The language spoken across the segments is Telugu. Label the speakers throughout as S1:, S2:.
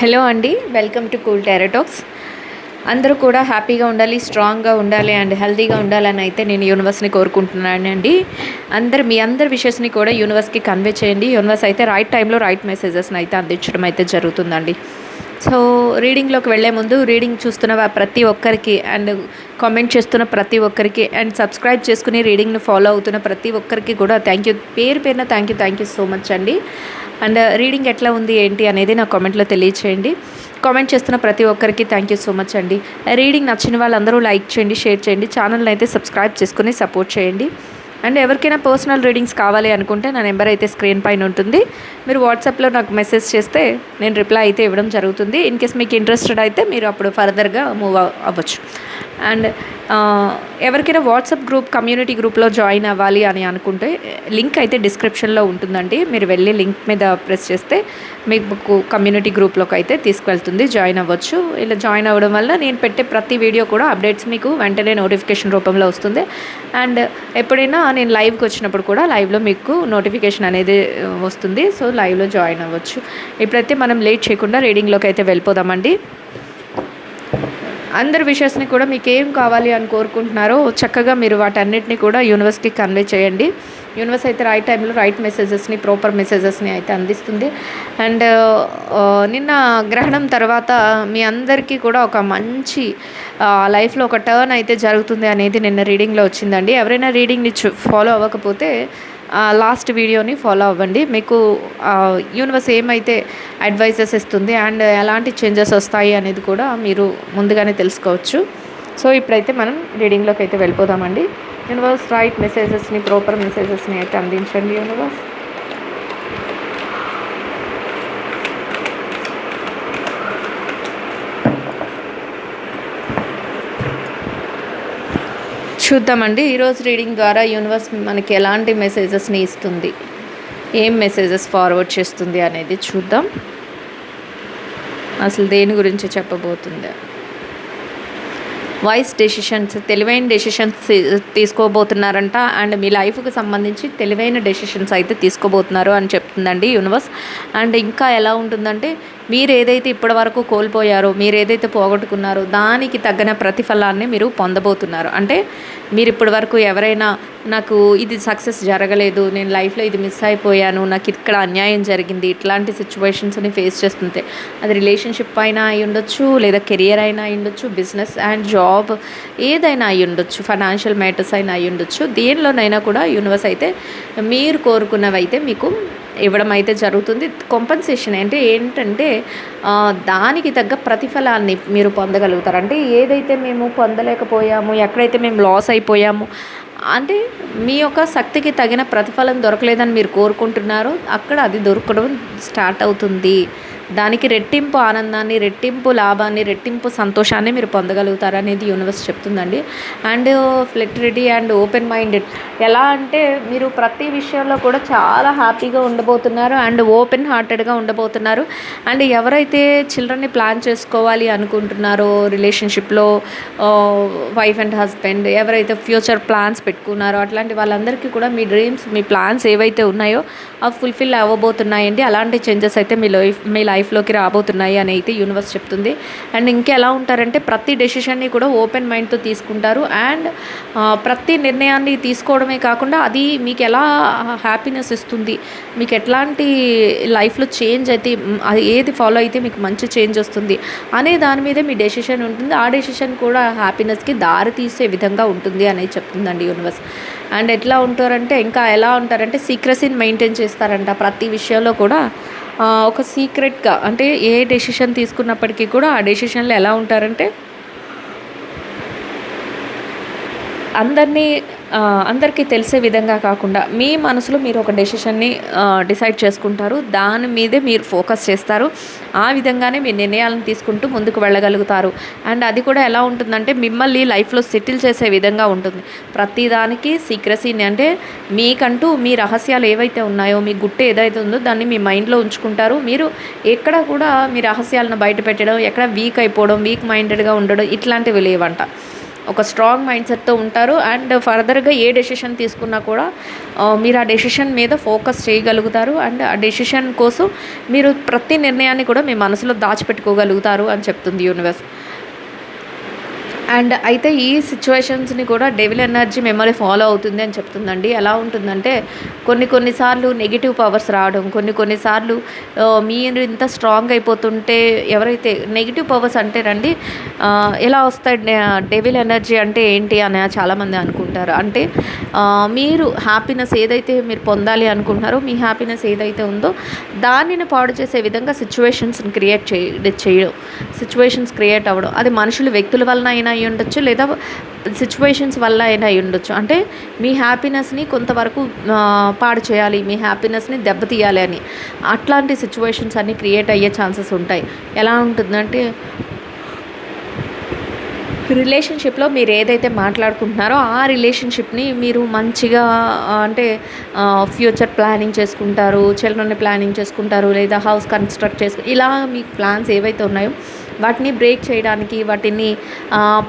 S1: హలో అండి, వెల్కమ్ టు కూల్ టారోటాక్స్. అందరూ కూడా హ్యాపీగా ఉండాలి, స్ట్రాంగ్గా ఉండాలి అండ్ హెల్తీగా ఉండాలని అయితే నేను యూనివర్స్ని కోరుకుంటున్నానండి. మీ అందరి విషెస్ని కూడా యూనివర్స్కి కన్వే చేయండి. యూనివర్స్ అయితే రైట్ టైంలో రైట్ మెసేజెస్ని అయితే అందించడం అయితే జరుగుతుందండి. సో రీడింగ్లోకి వెళ్ళే ముందు రీడింగ్ చూస్తున్న ప్రతి ఒక్కరికి అండ్ కామెంట్ చేస్తున్న ప్రతి ఒక్కరికి అండ్ సబ్స్క్రైబ్ చేసుకుని రీడింగ్ని ఫాలో అవుతున్న ప్రతి ఒక్కరికి కూడా థ్యాంక్ యూ, పేరున థ్యాంక్ యూ సో మచ్ అండి. అండ్ రీడింగ్ ఎట్లా ఉంది ఏంటి అనేది నా కామెంట్లో తెలియచేయండి. కామెంట్ చేస్తున్న ప్రతి ఒక్కరికి థ్యాంక్ యూ సో మచ్ అండి. రీడింగ్ నచ్చిన వాళ్ళందరూ లైక్ చేయండి, షేర్ చేయండి, ఛానల్ని అయితే సబ్స్క్రైబ్ చేసుకుని సపోర్ట్ చేయండి. అండ్ ఎవరికైనా పర్సనల్ రీడింగ్స్ కావాలి అనుకుంటే నా నెంబర్ అయితే స్క్రీన్ పైన ఉంటుంది. మీరు వాట్సాప్లో నాకు మెసేజ్ చేస్తే నేను రిప్లై అయితే ఇవ్వడం జరుగుతుంది. ఇన్ కేస్ మీకు ఇంట్రెస్టెడ్ అయితే మీరు అప్పుడు ఫర్దర్గా మూవ్ అవ్వచ్చు. అండ్ ఎవరికైనా వాట్సాప్ గ్రూప్ కమ్యూనిటీ గ్రూప్లో జాయిన్ అవ్వాలి అని అనుకుంటే లింక్ అయితే డిస్క్రిప్షన్లో ఉంటుందండి. మీరు వెళ్ళి లింక్ మీద ప్రెస్ చేస్తే మీకు కమ్యూనిటీ గ్రూప్లోకి అయితే తీసుకెళ్తుంది, జాయిన్ అవ్వచ్చు. ఇలా జాయిన్ అవ్వడం వల్ల నేను పెట్టే ప్రతి వీడియో కూడా అప్డేట్స్ మీకు వెంటనే నోటిఫికేషన్ రూపంలో వస్తుంది. అండ్ ఎప్పుడైనా నేను లైవ్కి వచ్చినప్పుడు కూడా లైవ్లో మీకు నోటిఫికేషన్ అనేది వస్తుంది. సో లైవ్లో జాయిన్ అవ్వచ్చు. ఇప్పుడైతే మనం లేట్ చేయకుండా రీడింగ్లోకి అయితే వెళ్ళిపోదామండి. అందరి విషయస్ని కూడా మీకు ఏం కావాలి అని కోరుకుంటున్నారో చక్కగా మీరు వాటన్నిటిని కూడా యూనివర్స్కి కన్వే చేయండి. యూనివర్స్ అయితే రైట్ టైంలో రైట్ మెసేజెస్ని, ప్రాపర్ మెసేజెస్ని అయితే అందిస్తుంది. అండ్ నిన్న గ్రహణం తర్వాత మీ అందరికీ కూడా ఒక మంచి లైఫ్లో ఒక టర్న్ అయితే జరుగుతుంది అనేది నిన్న రీడింగ్లో వచ్చిందండి. ఎవరైనా రీడింగ్ని ఫాలో అవ్వకపోతే లాస్ట్ వీడియోని ఫాలో అవ్వండి. మీకు యూనివర్స్ ఏమైతే అడ్వైజెస్ ఇస్తుంది అండ్ ఎలాంటి చేంజెస్ వస్తాయి అనేది కూడా మీరు ముందుగానే తెలుసుకోవచ్చు. సో ఇప్పుడైతే మనం రీడింగ్లోకి అయితే వెళ్ళిపోదామండి. యూనివర్స్ రైట్ మెసేజెస్ని, ప్రాపర్ మెసేజెస్ని అయితే అందించండి యూనివర్స్. చూద్దామండి ఈరోజు రీడింగ్ ద్వారా యూనివర్స్ మనకి ఎలాంటి మెసేజెస్ని ఇస్తుంది, ఏం మెసేజెస్ ఫార్వర్డ్ చేస్తుంది అనేది చూద్దాం. అసలు దేని గురించి చెప్పబోతుంది. వాయిస్ డెసిషన్స్, తెలివైన డెసిషన్స్ తీసుకోబోతున్నారంట. అండ్ మీ లైఫ్కి సంబంధించి తెలివైన డెసిషన్స్ అయితే తీసుకోబోతున్నారు అని చెప్తుందండి యూనివర్స్. అండ్ ఇంకా ఎలా ఉంటుందంటే మీరు ఏదైతే ఇప్పటి వరకు కోల్పోయారో, మీరు ఏదైతే పోగొట్టుకున్నారో దానికి తగిన ప్రతిఫలాన్ని మీరు పొందబోతున్నారు. అంటే మీరు ఇప్పటి వరకు ఎవరైనా నాకు ఇది సక్సెస్ జరగలేదు, నేను లైఫ్లో ఇది మిస్ అయిపోయాను, నాకు ఇక్కడ అన్యాయం జరిగింది, ఇట్లాంటి సిచ్యువేషన్స్ని ఫేస్ చేస్తుంటే అది రిలేషన్షిప్ అయినా అయి ఉండొచ్చు, లేదా కెరియర్ అయినా అయి ఉండొచ్చు, బిజినెస్ అండ్ జాబ్ ఏదైనా అయి ఉండొచ్చు, ఫైనాన్షియల్ మ్యాటర్స్ అయినా అయి ఉండొచ్చు. దేనిలోనైనా కూడా యూనివర్స్ అయితే మీరు కోరుకున్నవి అయితే మీకు ఇవ్వడం అయితే జరుగుతుంది. కాంపెన్సేషన్ అంటే ఏంటంటే దానికి తగ్గ ప్రతిఫలాన్ని మీరు పొందగలుగుతారు. అంటే ఏదైతే మేము పొందలేకపోయాము, ఎక్కడైతే మేము లాస్ అయిపోయాము, అంటే మీ యొక్క శక్తికి తగిన ప్రతిఫలం దొరకలేదని మీరు కోరుకుంటున్నారో అక్కడ అది దొరకడం స్టార్ట్ అవుతుంది. దానికి రెట్టింపు ఆనందాన్ని, రెట్టింపు లాభాన్ని, రెట్టింపు సంతోషాన్ని మీరు పొందగలుగుతారు అనేది యూనివర్స్ చెప్తుందండి. And flexibility and open minded, ఎలా అంటే మీరు ప్రతి విషయంలో కూడా చాలా హ్యాపీగా ఉండబోతున్నారు అండ్ ఓపెన్ హార్టెడ్గా ఉండబోతున్నారు. అండ్ ఎవరైతే చిల్డ్రన్ని ప్లాన్ చేసుకోవాలి అనుకుంటున్నారో రిలేషన్షిప్లో, వైఫ్ అండ్ హస్బెండ్ ఎవరైతే ఫ్యూచర్ ప్లాన్స్ పెట్టుకున్నారో అట్లాంటి వాళ్ళందరికీ కూడా మీ డ్రీమ్స్, మీ ప్లాన్స్ ఏవైతే ఉన్నాయో అవి ఫుల్ఫిల్ అవ్వబోతున్నాయండి. అలాంటి చేంజెస్ అయితే మీ లైఫ్లోకి రాబోతున్నాయి అని అయితే యూనివర్స్ చెప్తుంది. అండ్ ఇంకెలా ఉంటారంటే ప్రతి డెసిషన్ని కూడా ఓపెన్ మైండ్తో తీసుకుంటారు. అండ్ ప్రతి నిర్ణయాన్ని తీసుకోవడమే కాకుండా అది మీకు ఎలా హ్యాపీనెస్ ఇస్తుంది, మీకు ఎట్లాంటి లైఫ్లో చేంజ్ అయితే, అది ఏది ఫాలో అయితే మీకు మంచి చేంజ్ వస్తుంది అనే దాని మీదే మీ డెసిషన్ ఉంటుంది. ఆ డెసిషన్ కూడా హ్యాపీనెస్కి దారి తీసే విధంగా ఉంటుంది అనేది చెప్తుందండి యూనివర్స్. అండ్ ఎట్లా ఉంటారంటే ఇంకా ఎలా ఉంటారంటే సీక్రసీని మెయింటైన్ చేస్తారంట ప్రతి విషయంలో కూడా. ఒక సీక్రెట్గా అంటే ఏ డెసిషన్ తీసుకున్నప్పటికీ కూడా ఆ డెసిషన్లో ఎలా ఉంటారంటే అందరికీ తెలిసే విధంగా కాకుండా మీ మనసులో మీరు ఒక డెసిషన్ని డిసైడ్ చేసుకుంటారు, దాని మీదే మీరు ఫోకస్ చేస్తారు. ఆ విధంగానే మీ నిర్ణయాలను తీసుకుంటూ ముందుకు వెళ్ళగలుగుతారు. అండ్ అది కూడా ఎలా ఉంటుందంటే మిమ్మల్ని లైఫ్లో సెటిల్ చేసే విధంగా ఉంటుంది. ప్రతిదానికి సీక్రసీని అంటే మీకంటూ మీ రహస్యాలు ఏవైతే ఉన్నాయో, మీ గుట్టు ఏదైతే ఉందో దాన్ని మీ మైండ్లో ఉంచుకుంటారు. మీరు ఎక్కడ కూడా మీ రహస్యాలను బయట పెట్టడం, ఎక్కడ వీక్ అయిపోవడం, వీక్ మైండెడ్గా ఉండడం ఇట్లాంటివి లేవంట. ఒక స్ట్రాంగ్ మైండ్ సెట్తో ఉంటారు. అండ్ ఫర్దర్గా ఏ డెసిషన్ తీసుకున్నా కూడా మీరు ఆ డెసిషన్ మీద ఫోకస్ చేయగలుగుతారు. అండ్ ఆ డెసిషన్ కోసం మీరు ప్రతి నిర్ణయాన్ని కూడా మీ మనసులో దాచిపెట్టుకోగలుగుతారు అని చెప్తుంది యూనివర్స్. అండ్ అయితే ఈ సిచ్యువేషన్స్ని కూడా డెవిల్ ఎనర్జీ మిమ్మల్ని ఫాలో అవుతుంది అని చెప్తుందండి. ఎలా ఉంటుందంటే కొన్నిసార్లు నెగిటివ్ పవర్స్ రావడం, కొన్నిసార్లు మీరు ఇంత స్ట్రాంగ్ అయిపోతుంటే ఎవరైతే నెగిటివ్ పవర్స్ అంటే రండి ఎలా వస్తాయి, డెవిల్ ఎనర్జీ అంటే ఏంటి అని చాలామంది అనుకుంటారు. అంటే మీరు హ్యాపీనెస్ ఏదైతే మీరు పొందాలి అనుకుంటున్నారో, మీ హ్యాపీనెస్ ఏదైతే ఉందో దానిని పాడు చేసే విధంగా సిచ్యువేషన్స్ని చేయడం, సిచ్యువేషన్స్ క్రియేట్ అవ్వడం, అది మనుషులు వ్యక్తుల వలన అయినా అయి ఉండొచ్చు, లేదా సిచ్యువేషన్స్ వల్ల అయినా అయి ఉండొచ్చు. అంటే మీ హ్యాపీనెస్ని కొంతవరకు పాడు చేయాలి, మీ హ్యాపీనెస్ని దెబ్బతీయాలి అని అట్లాంటి సిచ్యువేషన్స్ అన్నీ క్రియేట్ అయ్యే ఛాన్సెస్ ఉంటాయి. ఎలా ఉంటుందంటే రిలేషన్షిప్లో మీరు ఏదైతే మాట్లాడుకుంటున్నారో ఆ రిలేషన్షిప్ని మీరు మంచిగా అంటే ఫ్యూచర్ ప్లానింగ్ చేసుకుంటారు, చిల్డ్రన్ని ప్లానింగ్ చేసుకుంటారు, లేదా హౌస్ కన్స్ట్రక్ట్ ఇలా మీ ప్లాన్స్ ఏవైతే ఉన్నాయో వాటిని బ్రేక్ చేయడానికి, వాటిని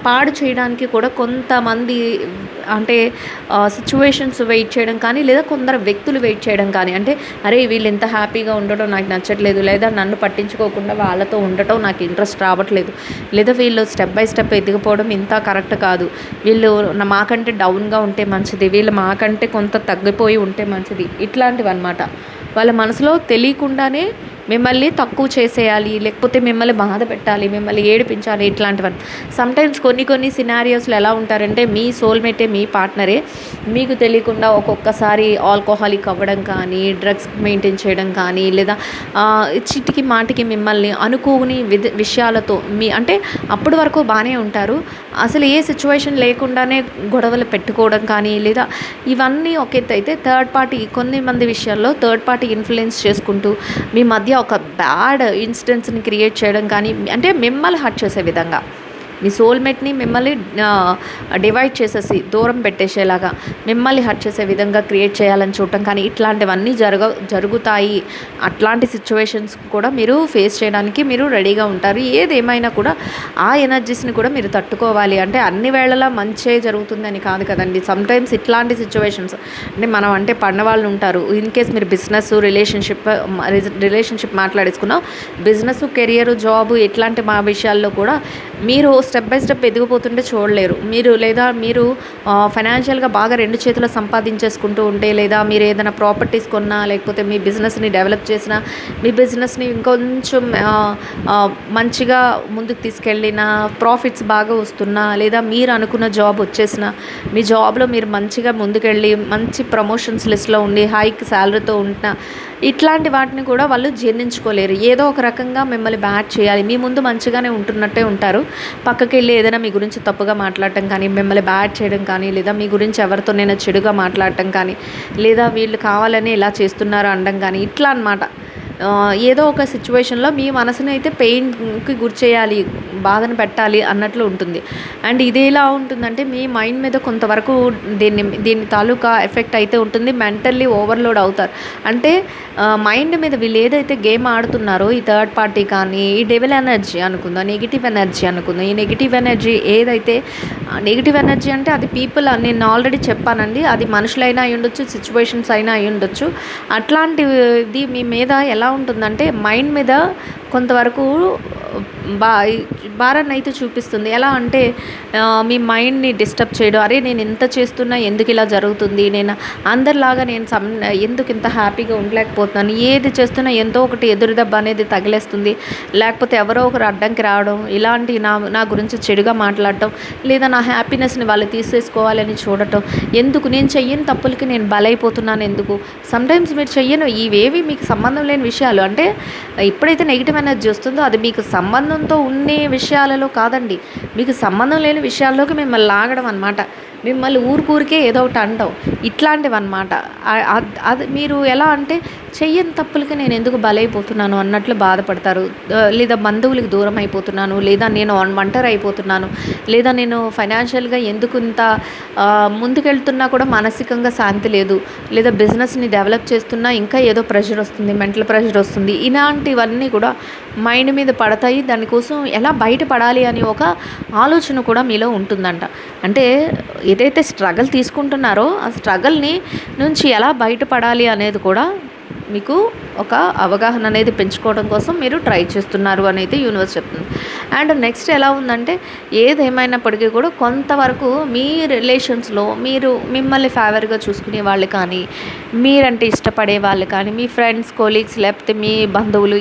S1: పాడు చేయడానికి కూడా కొంతమంది అంటే సిచ్యువేషన్స్ వెయిట్ చేయడం కానీ, లేదా కొందరు వ్యక్తులు వెయిట్ చేయడం కానీ, అంటే అరే వీళ్ళు ఇంత హ్యాపీగా ఉండటం నాకు నచ్చట్లేదు, లేదా నన్ను పట్టించుకోకుండా వాళ్ళతో ఉండటం నాకు ఇంట్రెస్ట్ రావట్లేదు, లేదా వీళ్ళు స్టెప్ బై స్టెప్ ఎదిగిపోవడం ఇంత కరెక్ట్ కాదు, వీళ్ళు మాకంటే డౌన్గా ఉంటే మంచిది, వీళ్ళు మాకంటే కొంత తగ్గిపోయి ఉంటే మంచిది, ఇట్లాంటివి అనమాట. వాళ్ళ మనసులో తెలియకుండానే మిమ్మల్ని తక్కువ చేసేయాలి, లేకపోతే మిమ్మల్ని బాధ పెట్టాలి, మిమ్మల్ని ఏడిపించాలి, ఇట్లాంటివన్నీ. సమ్టైమ్స్ కొన్ని సినారియోస్లో ఎలా ఉంటారంటే మీ సోల్మేటే మీ పార్ట్నరే మీకు తెలియకుండా ఒక్కొక్కసారి ఆల్కహాలిక్ అవ్వడం కానీ, డ్రగ్స్ మెయింటైన్ చేయడం కానీ, లేదా చిటికి మాటికి మిమ్మల్ని అనుకోని విషయాలతో అంటే అప్పటి వరకు బాగానే ఉంటారు, అసలు ఏ సిచ్యువేషన్ లేకుండానే గొడవలు పెట్టుకోవడం కానీ, లేదా ఇవన్నీ ఒక ఎత్తు అయితే థర్డ్ పార్టీ కొన్ని మంది విషయాల్లో థర్డ్ పార్టీ ఇన్ఫ్లుయెన్స్ చేసుకుంటూ మీ మధ్య ఒక బ్యాడ్ ఇన్సిడెంట్స్ని క్రియేట్ చేయడం కానీ, అంటే మిమ్మల్ని హర్ట్ చేసే విధంగా మీ సోల్మేట్ని మిమ్మల్ని డివైడ్ చేసేసి దూరం పెట్టేసేలాగా మిమ్మల్ని హర్ట్ చేసే విధంగా క్రియేట్ చేయాలని చూడటం కానీ, ఇట్లాంటివన్నీ జరుగుతాయి. అట్లాంటి సిచ్యువేషన్స్ కూడా మీరు ఫేస్ చేయడానికి మీరు రెడీగా ఉంటారు. ఏదేమైనా కూడా ఆ ఎనర్జీస్ని కూడా మీరు తట్టుకోవాలి. అంటే అన్ని వేళలా మంచే జరుగుతుందని కాదు కదండి. సమ్టైమ్స్ ఇట్లాంటి సిచ్యువేషన్స్ అంటే మనం అంటే పడినవాళ్ళు ఉంటారు. ఇన్ కేస్ మీరు బిజినెస్ రిలేషన్షిప్ మాట్లాడేసుకున్నాం, బిజినెస్, కెరియర్, జాబ్ ఇట్లాంటి మా విషయాల్లో కూడా మీరు స్టెప్ బై స్టెప్ ఎదిగిపోతుంటే చూడలేరు. మీరు ఫైనాన్షియల్గా బాగా రెండు చేతులు సంపాదించేసుకుంటూ ఉంటే, లేదా మీరు ఏదైనా ప్రాపర్టీస్ కొన్నా, లేకపోతే మీ బిజినెస్ని డెవలప్ చేసినా, మీ బిజినెస్ని ఇంకొంచెం మంచిగా ముందుకు తీసుకెళ్ళినా, ప్రాఫిట్స్ బాగా వస్తున్నా, లేదా మీరు అనుకున్న జాబ్ వచ్చేసినా, మీ జాబ్లో మీరు మంచిగా ముందుకెళ్ళి మంచి ప్రమోషన్స్ లిస్ట్లో ఉండి హైక్ శాలరీతో ఉంటున్నా, ఇట్లాంటి వాటిని కూడా వాళ్ళు జీర్ణించుకోలేరు. ఏదో ఒక రకంగా మిమ్మల్ని బ్యాడ్ చేయాలి. మీ ముందు మంచిగానే ఉంటున్నట్టే ఉంటారు, పక్కకి వెళ్ళి ఏదైనా మీ గురించి తప్పుగా మాట్లాడటం కానీ, మిమ్మల్ని బ్యాడ్ చేయడం కానీ, లేదా మీ గురించి ఎవరితోనైనా చెడుగా మాట్లాడటం కానీ, లేదా వీళ్ళు కావాలని ఇలా చేస్తున్నారు అనడం కానీ, ఇట్లా అనమాట. ఏదో ఒక సిచ్యువేషన్లో మీ మనసుని అయితే పెయిన్కి గురి చేయాలి, బాధను పెట్టాలి అన్నట్లు ఉంటుంది. అండ్ ఇది ఎలా ఉంటుందంటే మీ మైండ్ మీద కొంతవరకు దీని తాలూకా ఎఫెక్ట్ అయితే ఉంటుంది. మెంటల్లీ ఓవర్లోడ్ అవుతారు. అంటే మైండ్ మీద వీళ్ళు ఏదైతే గేమ్ ఆడుతున్నారో, ఈ థర్డ్ పార్టీ కానీ, ఈ డెవిల్ ఎనర్జీ అనుకుందాం, నెగిటివ్ ఎనర్జీ అనుకుందాం, ఈ నెగిటివ్ ఎనర్జీ ఏదైతే నెగిటివ్ ఎనర్జీ అంటే అది పీపుల్, నేను ఆల్రెడీ చెప్పానండి, అది మనుషులైనా అయి ఉండొచ్చు, సిచ్యువేషన్స్ అయినా అయి ఉండొచ్చు. అట్లాంటిది మీ మీద ఎలా ఉంటుందంటే మైండ్ మీద కొంతవరకు భారాన్ని అయితే చూపిస్తుంది. ఎలా అంటే మీ మైండ్ని డిస్టర్బ్ చేయడం, అరే నేను ఎంత చేస్తున్నా ఎందుకు ఇలా జరుగుతుంది, నేను అందరిలాగా నేను ఎందుకు ఇంత హ్యాపీగా ఉండలేకపోతున్నాను, ఏది చేస్తున్నా ఎంతో ఒకటి ఎదురు దెబ్బ అనేది తగిలేస్తుంది, లేకపోతే ఎవరో ఒకరు అడ్డంకి రావడం, ఇలాంటి నా గురించి చెడుగా మాట్లాడటం, లేదా నా హ్యాపీనెస్ని వాళ్ళు తీసేసుకోవాలని చూడటం, ఎందుకు నేను చెయ్యని తప్పులకి నేను బలైపోతున్నాను ఎందుకు. సమ్టైమ్స్ మీరు చెయ్యను ఇవేవి మీకు సంబంధం లేని విషయాలు, అంటే ఎప్పుడైతే నెగిటివ్ ఎనర్జీ వస్తుందో అది మీకు సంబంధంతో ఉండే విషయాలలో కాదండి, మీకు సంబంధం లేని విషయాల్లోకి మిమ్మల్ని లాగడం అనమాట. మిమ్మల్ని ఊరికే ఏదో ఒకటి అంటాం. ఇట్లాంటివన్నమాట. అది మీరు ఎలా అంటే చెయ్యని తప్పులకి నేను ఎందుకు బలైపోతున్నాను అన్నట్లు బాధపడతారు. లేదా బంధువులకి దూరం అయిపోతున్నాను, లేదా నేను ఒంటరి అయిపోతున్నాను, లేదా నేను ఫైనాన్షియల్‌గా ఎందుకు ఇంత ముందుకెళ్తున్నా కూడా మానసికంగా శాంతి లేదు, లేదా బిజినెస్‌ని డెవలప్ చేస్తున్నా ఇంకా ఏదో ప్రెషర్ వస్తుంది, మెంటల్ ప్రెషర్ వస్తుంది. ఇలాంటివన్నీ కూడా మైండ్ మీద పడతాయి. దానికోసం ఎలా బయటపడాలి అని ఒక ఆలోచన కూడా మీలో ఉంటుందంట. అంటే ఏదైతే స్ట్రగల్ తీసుకుంటున్నారో ఆ స్ట్రగల్ని నుంచి ఎలా బయటపడాలి అనేది కూడా మీకు ఒక అవగాహన అనేది పెంచుకోవడం కోసం మీరు ట్రై చేస్తున్నారు అనేది యూనివర్స్ చెప్తుంది. అండ్ నెక్స్ట్ ఎలా ఉందంటే ఏదేమైనప్పటికీ కూడా కొంతవరకు మీ రిలేషన్స్లో మీరు మిమ్మల్ని ఫేవర్గా చూసుకునే వాళ్ళు కానీ, మీరంటే ఇష్టపడే వాళ్ళు కానీ, మీ ఫ్రెండ్స్, కొలీగ్స్, లేకపోతే మీ బంధువులు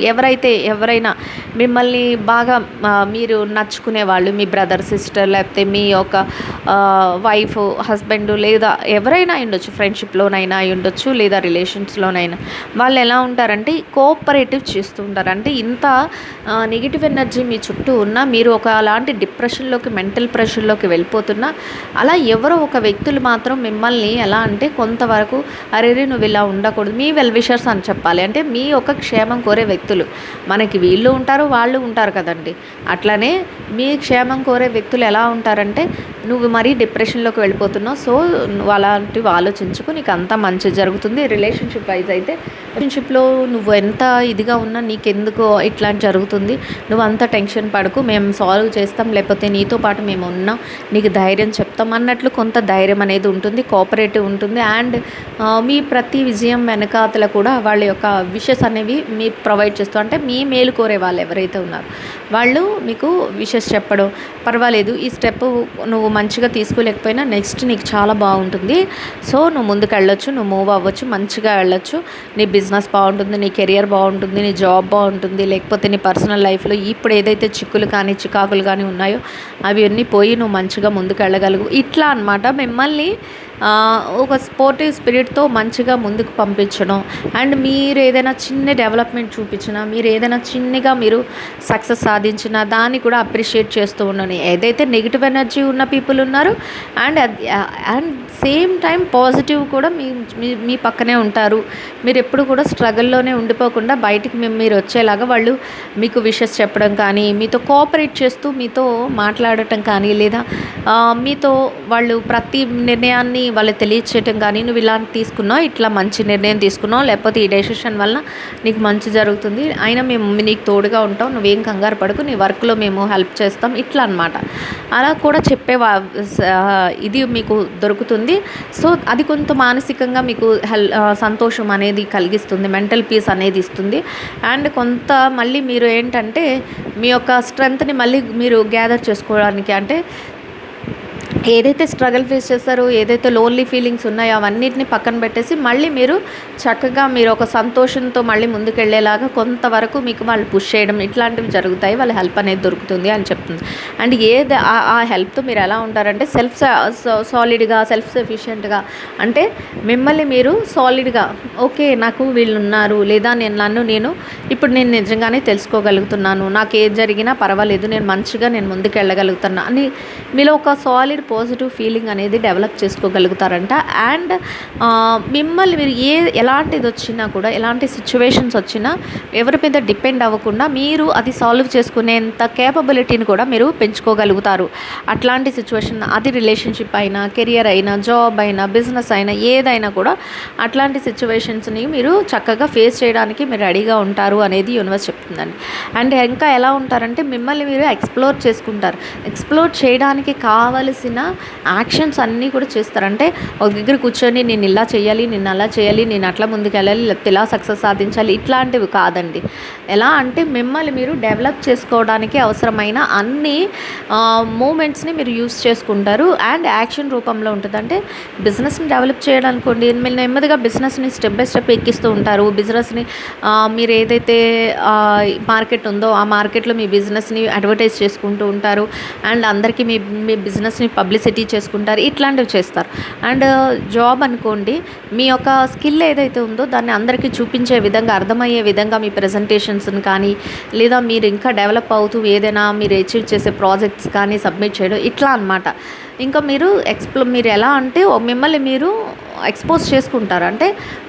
S1: ఎవరైనా మిమ్మల్ని బాగా మీరు నచ్చుకునే వాళ్ళు, మీ బ్రదర్, సిస్టర్, లేకపోతే మీ యొక్క వైఫ్, హస్బెండ్, లేదా ఎవరైనా అయి ఉండొచ్చు, ఫ్రెండ్షిప్లోనైనా అయి ఉండొచ్చు, లేదా రిలేషన్స్లోనైనా వాళ్ళు ఎలా ఉంటారంటే కోఆపరేటివ్ చేస్తూ ఉంటారు. అంటే ఇంత నెగిటివ్ ఎనర్జీ మీ చుట్టూ ఉన్నా, మీరు ఒక అలాంటి డిప్రెషన్లోకి, మెంటల్ ప్రెషర్లోకి వెళ్ళిపోతున్నా, అలా ఎవరో ఒక వ్యక్తులు మాత్రం మిమ్మల్ని ఎలా అంటే కొంతవరకు అరే నువ్వు ఇలా ఉండకూడదు, మీ వెల్ విషర్స్ అని చెప్పాలి. అంటే మీ యొక్క క్షేమం కోరే వ్యక్తులు. మనకి వీళ్ళు ఉంటారు, వాళ్ళు ఉంటారు కదండి. అట్లానే మీ క్షేమం కోరే వ్యక్తులు ఎలా ఉంటారంటే నువ్వు మరీ డిప్రెషన్లోకి వెళ్ళిపోతున్నావు, సో నువ్వు అలాంటివి ఆలోచించుకు, నీకు అంతా మంచి జరుగుతుంది. రిలేషన్షిప్ వైజ్ అయితే రిలేషన్షిప్లో నువ్వు ఎంత ఇదిగా ఉన్నా నీకెందుకు ఇట్లాంటి జరుగుతుంది, నువ్వు అంత టెన్షన్ పడకు, మేము సాల్వ్ చేస్తాం, లేకపోతే నీతో పాటు మేము ఉన్నాం, నీకు ధైర్యం చెప్తాం అన్నట్లు కొంత ధైర్యం అనేది ఉంటుంది, కోఆపరేటివ్ ఉంటుంది. అండ్ మీ ప్రతి విజయం వెనకాతల కూడా వాళ్ళ యొక్క విషెస్ అనేవి మీ ప్రొవైడ్ చేస్తూ, అంటే మీ మేలు కోరే వాళ్ళు ఎవరైతే ఉన్నారో వాళ్ళు మీకు విషెస్ చెప్పడం, పర్వాలేదు ఈ స్టెప్ నువ్వు మంచిగా తీసుకోలేకపోయినా నెక్స్ట్ నీకు చాలా బాగుంటుంది, సో నువ్వు ముందుకు వెళ్ళొచ్చు, నువ్వు మూవ్ అవ్వచ్చు, మంచిగా వెళ్ళొచ్చు, నీ బిజినెస్ బాగుంటుంది, నీ కెరియర్ బాగుంటుంది, నీ జాబ్ బాగుంటుంది, లేకపోతే నీ పర్సనల్ లైఫ్లో ఇప్పుడు ఏదైతే చిక్కులు కానీ చికాకులు కానీ ఉన్నాయో అవి అన్నీ పోయి నువ్వు మంచిగా ముందుకు వెళ్ళగలుగు. ఇట్లా అన్నమాట మిమ్మల్ని ఒక స్పోర్టివ్ స్పిరిట్తో మంచిగా ముందుకు పంపించడం. అండ్ మీరు ఏదైనా చిన్న డెవలప్మెంట్ చూపించినా, మీరు ఏదైనా చిన్నగా మీరు సక్సెస్ సాధించిన దాన్ని కూడా అప్రిషియేట్ చేస్తూ ఉండని. ఏదైతే నెగిటివ్ ఎనర్జీ ఉన్న పీపుల్ ఉన్నారు అండ్ సేమ్ టైం పాజిటివ్ కూడా మీ పక్కనే ఉంటారు. మీరు ఎప్పుడు కూడా స్ట్రగల్లోనే ఉండిపోకుండా బయటికి మీరు వచ్చేలాగా వాళ్ళు మీకు విషెస్ చెప్పడం కానీ, మీతో కోఆపరేట్ చేస్తూ మీతో మాట్లాడటం కానీ, లేదా మీతో వాళ్ళు ప్రతి నిర్ణయాన్ని వాళ్ళు తెలియచేయటం కానీ, నువ్వు ఇలాంటి తీసుకున్నావు, ఇట్లా మంచి నిర్ణయం తీసుకున్నావు, లేకపోతే ఈ డెసిషన్ వల్ల నీకు మంచి జరుగుతుంది, అయినా మేము నీకు తోడుగా ఉంటాం, నువ్వేం కంగారు పడకు, నీ వర్క్లో మేము హెల్ప్ చేస్తాం, ఇట్లా అన్నమాట. అలా కూడా చెప్పే ఇది మీకు దొరుకుతుంది. సో అది కొంత మానసికంగా మీకు సంతోషం అనేది కలిగిస్తుంది, మెంటల్ పీస్ అనేది ఇస్తుంది. అండ్ కొంత మళ్ళీ మీరు ఏంటంటే మీ యొక్క స్ట్రెంగ్త్ని మళ్ళీ మీరు గ్యాదర్ చేసుకోవడానికి, అంటే ఏదైతే స్ట్రగల్ ఫేస్ చేస్తారో, ఏదైతే లోన్లీ ఫీలింగ్స్ ఉన్నాయో అవన్నిటిని పక్కన పెట్టేసి మళ్ళీ మీరు చక్కగా మీరు ఒక సంతోషంతో మళ్ళీ ముందుకెళ్ళేలాగా కొంతవరకు మీకు వాళ్ళు పుష్ చేయడం ఇట్లాంటివి జరుగుతాయి, వాళ్ళ హెల్ప్ అనేది దొరుకుతుంది అని చెప్తుంది. అండ్ ఆ హెల్ప్తో మీరు ఎలా ఉంటారంటే సాలిడ్గా, సెల్ఫ్ సఫిషియెంట్గా, అంటే మిమ్మల్ని మీరు సాలిడ్గా, ఓకే నాకు వీళ్ళు ఉన్నారు, లేదా నేను ఇప్పుడు నేను నిజంగానే తెలుసుకోగలుగుతున్నాను, నాకు ఏది జరిగినా పర్వాలేదు, నేను ముందుకు వెళ్ళగలుగుతున్నా అని మీలో ఒక సాలిడ్ పాజిటివ్ ఫీలింగ్ అనేది డెవలప్ చేసుకోగలుగుతారంట. అండ్ మిమ్మల్ని మీరు ఎలాంటిది వచ్చినా కూడా, ఎలాంటి సిచ్యువేషన్స్ వచ్చినా ఎవరి మీద డిపెండ్ అవ్వకుండా మీరు అది సాల్వ్ చేసుకునేంత కేపబిలిటీని కూడా మీరు పెంచుకోగలుగుతారు. అట్లాంటి సిచ్యువేషన్, అది రిలేషన్షిప్ అయినా, కెరియర్ అయినా, జాబ్ అయినా, బిజినెస్ అయినా, ఏదైనా కూడా అట్లాంటి సిచ్యువేషన్స్ని మీరు చక్కగా ఫేస్ చేయడానికి మీరు రెడీగా ఉంటారు అనేది యూనివర్స్ చెప్తుందండి. అండ్ ఇంకా ఎలా ఉంటారంటే మిమ్మల్ని మీరు ఎక్స్ప్లోర్ చేయడానికి కావలసిన యాక్షన్స్ అన్నీ కూడా చేస్తారంటే ఒక దగ్గర కూర్చొని నేను ఇలా చేయాలి, నేను అలా చేయాలి, నేను అట్లా ముందుకు వెళ్ళాలి, లేకపోతే ఇలా సక్సెస్ సాధించాలి, ఇట్లాంటివి కాదండి. ఎలా అంటే మిమ్మల్ని మీరు డెవలప్ చేసుకోవడానికి అవసరమైన అన్ని మూమెంట్స్ని మీరు యూస్ చేసుకుంటారు. అండ్ యాక్షన్ రూపంలో ఉంటుంది. అంటే బిజినెస్ని డెవలప్ చేయడానుకోండి, మీరు నెమ్మదిగా బిజినెస్ని స్టెప్ బై స్టెప్ ఎక్కిస్తూ ఉంటారు. బిజినెస్ని మీరు ఏదైతే మార్కెట్ ఉందో ఆ మార్కెట్లో మీ బిజినెస్ని అడ్వర్టైజ్ చేసుకుంటూ ఉంటారు. అండ్ అందరికీ మీ బిజినెస్ని పబ్లిసిటీ చేసుకుంటారు, ఇట్లాంటివి చేస్తారు. అండ్ జాబ్ అనుకోండి, మీ యొక్క స్కిల్ ఏదైతే ఉందో దాన్ని అందరికీ చూపించే విధంగా, అర్థమయ్యే విధంగా మీ ప్రజెంటేషన్స్ని కానీ, లేదా మీరు ఇంకా డెవలప్ అవుతూ ఏదైనా మీరు అచీవ్ చేసే ప్రాజెక్ట్స్ కానీ సబ్మిట్ చేయడం, ఇట్లా అన్నమాట. ఇంకా మీరు ఎలా అంటే మిమ్మల్ని మీరు ఎక్స్పోజ్ చేసుకుంటారు. అంటే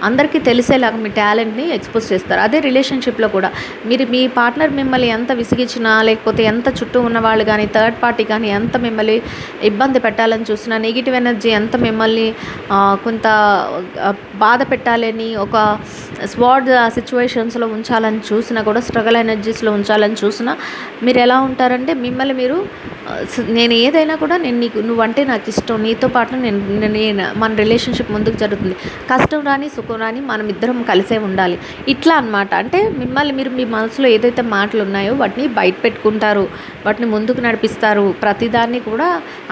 S1: అందరికీ తెలిసేలాగా మీ టాలెంట్ని ఎక్స్పోజ్ చేస్తారు. అదే రిలేషన్షిప్లో కూడా మీ పార్ట్నర్ మిమ్మల్ని ఎంత విసిగించినా, లేకపోతే ఎంత చుట్టూ ఉన్న వాళ్ళు కానీ, థర్డ్ పార్టీ కానీ ఎంత మిమ్మల్ని ఇబ్బంది పెట్టాలని చూసినా, నెగిటివ్ ఎనర్జీ ఎంత మిమ్మల్ని కొంత బాధ పెట్టాలని, ఒక స్వాడ్ సిచ్యువేషన్స్లో ఉంచాలని చూసినా కూడా, స్ట్రగల్ ఎనర్జీస్లో ఉంచాలని చూసినా మీరు ఎలా ఉంటారంటే మిమ్మల్ని మీరు నేను ఏదైనా కూడా నువ్వంటే నాకు ఇష్టం, నీతో పాటు మన రిలేషన్షిప్ ముందుకు జరుగుతుంది, కష్టం రాని సుఖం రాని మనం ఇద్దరం కలిసే ఉండాలి, ఇట్లా అనమాట. అంటే మిమ్మల్ని మీరు మీ మనసులో ఏదైతే మాటలు ఉన్నాయో వాటిని బయట పెట్టుకుంటారు, వాటిని ముందుకు నడిపిస్తారు, ప్రతిదాన్ని కూడా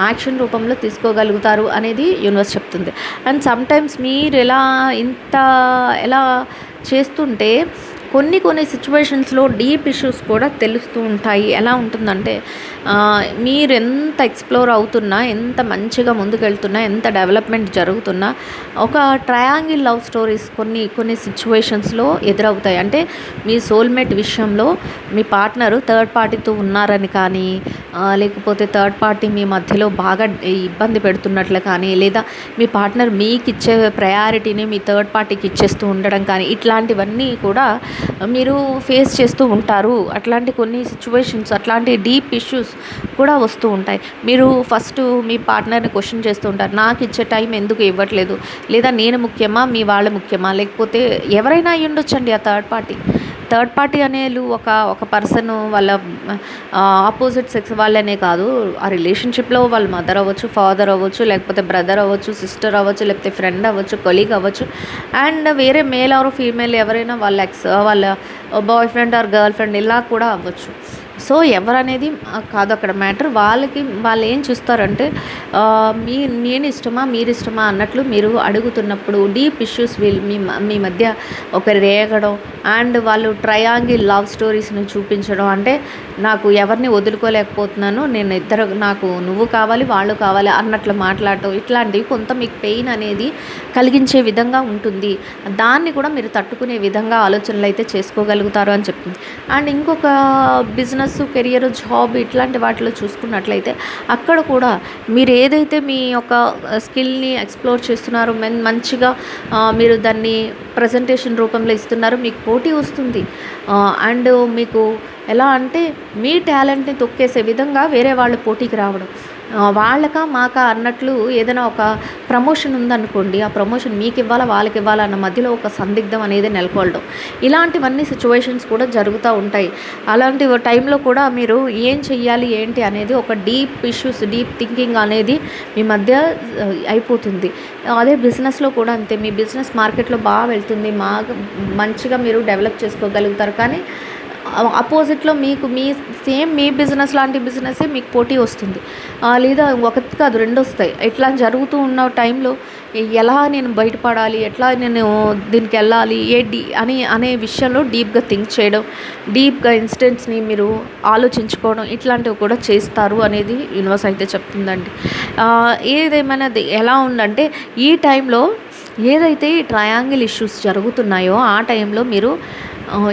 S1: యాక్షన్ రూపంలో తీసుకోగలుగుతారు అనేది యూనివర్స్ చెప్తుంది. అండ్ సమ్టైమ్స్ మీరు ఎలా చేస్తుంటే కొన్ని సిచ్యువేషన్స్లో డీప్ ఇష్యూస్ కూడా తెలుస్తూ ఉంటాయి. ఎలా ఉంటుందంటే మీరు ఎంత ఎక్స్ప్లోర్ అవుతున్నా, ఎంత మంచిగా ముందుకెళ్తున్నా, ఎంత డెవలప్మెంట్ జరుగుతున్నా ఒక ట్రయాంగిల్ లవ్ స్టోరీస్ కొన్ని సిచ్యువేషన్స్లో ఎదురవుతాయి. అంటే మీ సోల్మేట్ విషయంలో మీ పార్ట్నరు థర్డ్ పార్టీతో ఉన్నారని కానీ, లేకపోతే థర్డ్ పార్టీ మీ మధ్యలో బాగా ఇబ్బంది పెడుతున్నట్లు కానీ, లేదా మీ పార్ట్నర్ మీకు ఇచ్చే ప్రయారిటీని మీ థర్డ్ పార్టీకి ఇచ్చేస్తూ ఉండడం కానీ, ఇట్లాంటివన్నీ కూడా మీరు ఫేస్ చేస్తూ ఉంటారు. అట్లాంటి కొన్ని సిచ్యువేషన్స్, అట్లాంటి డీప్ ఇష్యూస్ కూడా వస్తూ ఉంటాయి. మీరు ఫస్ట్ మీ పార్ట్నర్ని క్వశ్చన్ చేస్తూ ఉంటారు, నాకు ఇచ్చే టైం ఎందుకు ఇవ్వట్లేదు, లేదా నేను ముఖ్యమా మీ వాళ్ళు ముఖ్యమా, లేకపోతే ఎవరైనా అయ్యి ఉండొచ్చండి ఆ థర్డ్ పార్టీ అనేలు ఒక పర్సన్ వాళ్ళ ఆపోజిట్ సెక్స్ వాళ్ళనే కాదు, ఆ రిలేషన్షిప్లో వాళ్ళ మదర్ అవ్వచ్చు, ఫాదర్ అవ్వచ్చు, లేకపోతే బ్రదర్ అవ్వచ్చు, సిస్టర్ అవ్వచ్చు, లేకపోతే ఫ్రెండ్ అవ్వచ్చు, కొలీగ్ అవ్వచ్చు, అండ్ వేరే మేల్ ఆర్ ఫీమేల్ ఎవరైనా వాళ్ళ boy friend or girl friend ఇలా కూడా అవ్వచ్చు. సో ఎవరనేది కాదు అక్కడ మ్యాటర్. వాళ్ళు ఏం చూస్తారంటే నేను ఇష్టమా మీరు ఇష్టమా అన్నట్లు మీరు అడుగుతున్నప్పుడు డీప్ ఇష్యూస్ మీ మధ్య ఒక రేగడం, అండ్ వాళ్ళు ట్రయాంగిల్ లవ్ స్టోరీస్ని చూపించడం. అంటే నాకు ఎవరిని వదులుకోలేకపోతున్నాను, నాకు నువ్వు కావాలి వాళ్ళు కావాలి అన్నట్లు మాట్లాడటం, ఇట్లాంటివి కొంత మీకు పెయిన్ అనేది కలిగించే విధంగా ఉంటుంది. దాన్ని కూడా మీరు తట్టుకునే విధంగా ఆలోచనలు అయితే చేసుకోగలుగుతారు అని చెప్తుంది. అండ్ ఇంకొక బిజినెస్, కెరియర్, జాబ్ ఇట్లాంటి వాటిలో చూసుకున్నట్లయితే అక్కడ కూడా మీరు ఏదైతే మీ యొక్క స్కిల్ని ఎక్స్ప్లోర్ చేస్తున్నారో, మంచిగా మీరు దాన్ని ప్రజెంటేషన్ రూపంలో ఇస్తున్నారు, మీకు పోటీ వస్తుంది. అండ్ మీకు ఎలా అంటే మీ టాలెంట్ని తొక్కేసే విధంగా వేరే వాళ్ళు పోటీకి రావడం, వాళ్ళకా మాకా అన్నట్లు ఏదైనా ఒక ప్రమోషన్ ఉందనుకోండి, ఆ ప్రమోషన్ మీకు ఇవ్వాలా వాళ్ళకి ఇవ్వాలా అన్న మధ్యలో ఒక సందిగ్ధం అనేది నెలకొల్వడం, ఇలాంటివన్నీ సిచ్యువేషన్స్ కూడా జరుగుతూ ఉంటాయి. అలాంటి టైంలో కూడా మీరు ఏం చెయ్యాలి ఏంటి అనేది ఒక డీప్ ఇష్యూస్, డీప్ థింకింగ్ అనేది మీ మధ్య అయిపోతుంది. అదే బిజినెస్లో కూడా అంతే. మీ బిజినెస్ మార్కెట్లో బాగా వెళ్తుంది, మంచిగా మీరు డెవలప్ చేసుకోగలుగుతారు. కానీ అపోజిట్లో మీ బిజినెస్ లాంటి బిజినెసే మీకు పోటీ వస్తుంది, లేదా ఒకటి కాదు రెండు వస్తాయి. ఇట్లా జరుగుతూ ఉన్న టైంలో ఎలా నేను బయటపడాలి, ఎట్లా నేను దీనికి వెళ్ళాలి అనే విషయంలో డీప్గా థింక్ చేయడం, డీప్గా ఇన్సిడెంట్స్ని మీరు ఆలోచించుకోవడం, ఇట్లాంటివి కూడా చేస్తారు అనేది యూనివర్స్ అయితే చెప్తుందండి. ఏదేమైనా ఎలా ఉందంటే ఈ టైంలో ఏదైతే ఈ ట్రయాంగిల్ ఇష్యూస్ జరుగుతున్నాయో ఆ టైంలో మీరు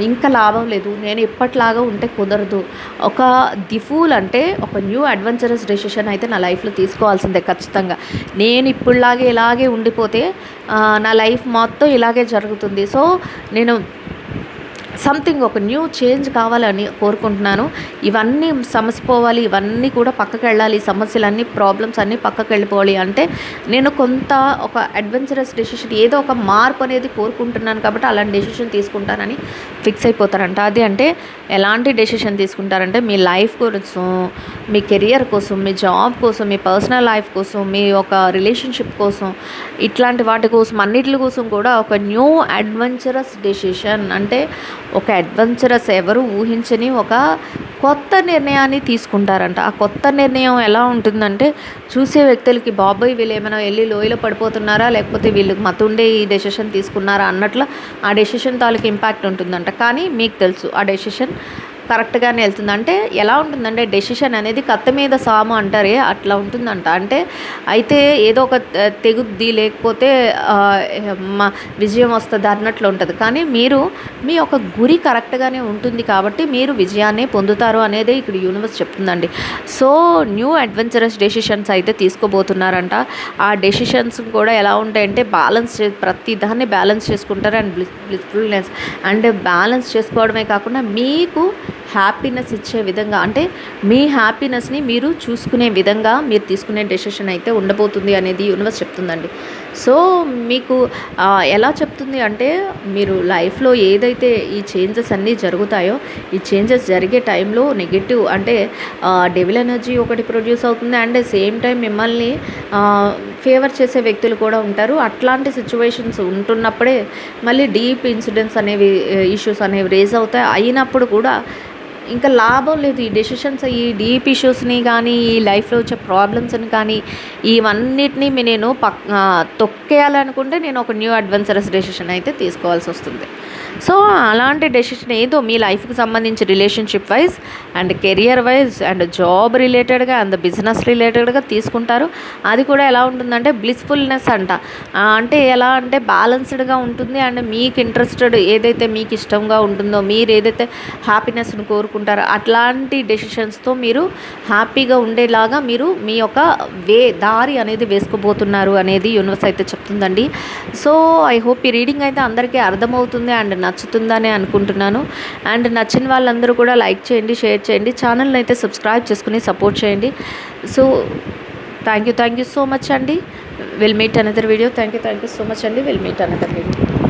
S1: ఇంకా లాభం లేదు, నేను ఎప్పట్లాగా ఉంటే కుదరదు, ది ఫూల్ అంటే ఒక న్యూ అడ్వెంచరస్ డెసిషన్ అయితే నా లైఫ్లో తీసుకోవాల్సిందే ఖచ్చితంగా. నేను ఇప్పుడులాగే ఇలాగే ఉండిపోతే నా లైఫ్ మొత్తం ఇలాగే జరుగుతుంది. సో నేను సంథింగ్ ఒక న్యూ చేంజ్ కావాలని కోరుకుంటున్నాను. ఇవన్నీ సమసిపోవాలి, ఇవన్నీ కూడా పక్కకి వెళ్ళాలి, సమస్యలన్నీ ప్రాబ్లమ్స్ అన్నీ పక్కకి వెళ్ళిపోవాలి అంటే నేను ఒక అడ్వెంచరస్ డెసిషన్, ఏదో ఒక మార్పు అనేది కోరుకుంటున్నాను కాబట్టి అలాంటి డెసిషన్ తీసుకుంటానని ఫిక్స్ అయిపోతారంట. అది అంటే ఎలాంటి డెసిషన్ తీసుకుంటారంటే మీ లైఫ్ కోసం, మీ కెరియర్ కోసం, మీ జాబ్ కోసం, మీ పర్సనల్ లైఫ్ కోసం, మీ ఒక రిలేషన్షిప్ కోసం, ఇట్లాంటి వాటి కోసం అన్నిటి కోసం కూడా ఒక న్యూ అడ్వెంచరస్ డెసిషన్, అంటే ఒక అడ్వెంచరస్ ఎవరు ఊహించని ఒక కొత్త నిర్ణయాన్ని తీసుకుంటారంట. ఆ కొత్త నిర్ణయం ఎలా ఉంటుందంటే చూసే వ్యక్తులకి బాబాయ్ వీళ్ళు ఏమైనా వెళ్ళి లోయలో పడిపోతున్నారా, లేకపోతే వీళ్ళకి మతుండే ఈ డెసిషన్ తీసుకున్నారా అన్నట్లు ఆ డెసిషన్ తాలూకు ఇంపాక్ట్ ఉంటుందంట. కానీ మీకు తెలుసు ఆ డెసిషన్ కరెక్ట్గానే వెళ్తుంది. అంటే ఎలా ఉంటుందంటే డెసిషన్ అనేది కత్తి మీద సాము అంటారే అట్లా ఉంటుందంట. అంటే అయితే ఏదో ఒక తెగుద్ది లేకపోతే విజయం వస్తుంది అన్నట్లు ఉంటుంది. కానీ మీరు మీ యొక్క గురి కరెక్ట్గానే ఉంటుంది కాబట్టి మీరు విజయాన్ని పొందుతారు అనేది ఇక్కడ యూనివర్స్ చెప్తుందండి. సో న్యూ అడ్వెంచరస్ డెసిషన్స్ అయితే తీసుకోబోతున్నారంట. ఆ డెసిషన్స్ కూడా ఎలా ఉంటాయంటే ప్రతి దాన్ని బ్యాలెన్స్ చేసుకుంటారు. అండ్ బ్లిస్ఫుల్నెస్ అండ్ బ్యాలెన్స్ చేసుకోవడమే కాకుండా మీకు హ్యాపీనెస్ ఇచ్చే విధంగా, అంటే మీ హ్యాపీనెస్ని మీరు చూసుకునే విధంగా మీరు తీసుకునే డెసిషన్ అయితే ఉండబోతుంది అనేది యూనివర్స్ చెప్తుందండి. సో మీకు ఎలా చెప్తుంది అంటే మీరు లైఫ్లో ఏదైతే ఈ చేంజెస్ అన్నీ జరుగుతాయో ఈ చేంజెస్ జరిగే టైంలో నెగిటివ్ అంటే డెవిల్ ఎనర్జీ ఒకటి ప్రొడ్యూస్ అవుతుంది. అండ్ సేమ్ టైం మిమ్మల్ని ఫేవర్ చేసే వ్యక్తులు కూడా ఉంటారు. అట్లాంటి సిచ్యువేషన్స్ ఉంటున్నప్పుడే మళ్ళీ డీప్ ఇన్సిడెంట్స్ అనేవి ఇష్యూస్ అనేవి రేజ్ అవుతాయి. అయినప్పుడు కూడా ఇంకా లాభం లేదు. ఈ డెసిషన్స్ ఈ డీప్ ఇష్యూస్ని కానీ ఈ లైఫ్లో వచ్చే ప్రాబ్లమ్స్ని కానీ ఇవన్నిటినీ నేను తొక్కేయాలనుకుంటే నేను ఒక న్యూ అడ్వెంచరస్ డెసిషన్ అయితే తీసుకోవాల్సి వస్తుంది. సో అలాంటి డెసిషన్ ఏదో మీ లైఫ్కి సంబంధించి relationship wise and career wise and job రిలేటెడ్గా అండ్ బిజినెస్ రిలేటెడ్గా తీసుకుంటారు. అది కూడా ఎలా ఉంటుందంటే బ్లిస్ఫుల్నెస్ అంట. అంటే ఎలా అంటే బ్యాలెన్స్డ్గా ఉంటుంది. అండ్ మీకు ఇంట్రెస్టెడ్ ఏదైతే మీకు ఇష్టంగా ఉంటుందో మీరు ఏదైతే హ్యాపీనెస్ని కోరుకుంటారో అట్లాంటి డెసిషన్స్తో మీరు హ్యాపీగా ఉండేలాగా మీరు మీ యొక్క దారి అనేది వేసుకోబోతున్నారు అనేది యూనివర్స్ అయితే చెప్తుందండి. సో ఐ హోప్ ఈ రీడింగ్ అయితే అందరికీ అర్థమవుతుంది అండ్ నచ్చుతుందని అనుకుంటున్నాను. అండ్ నచ్చిన వాళ్ళందరూ కూడా లైక్ చేయండి, షేర్ చేయండి, ఛానల్ని అయితే సబ్స్క్రైబ్ చేసుకుని సపోర్ట్ చేయండి. So thank you so much అండి. Will meet another video. Thank you so much అండి. Will meet another video.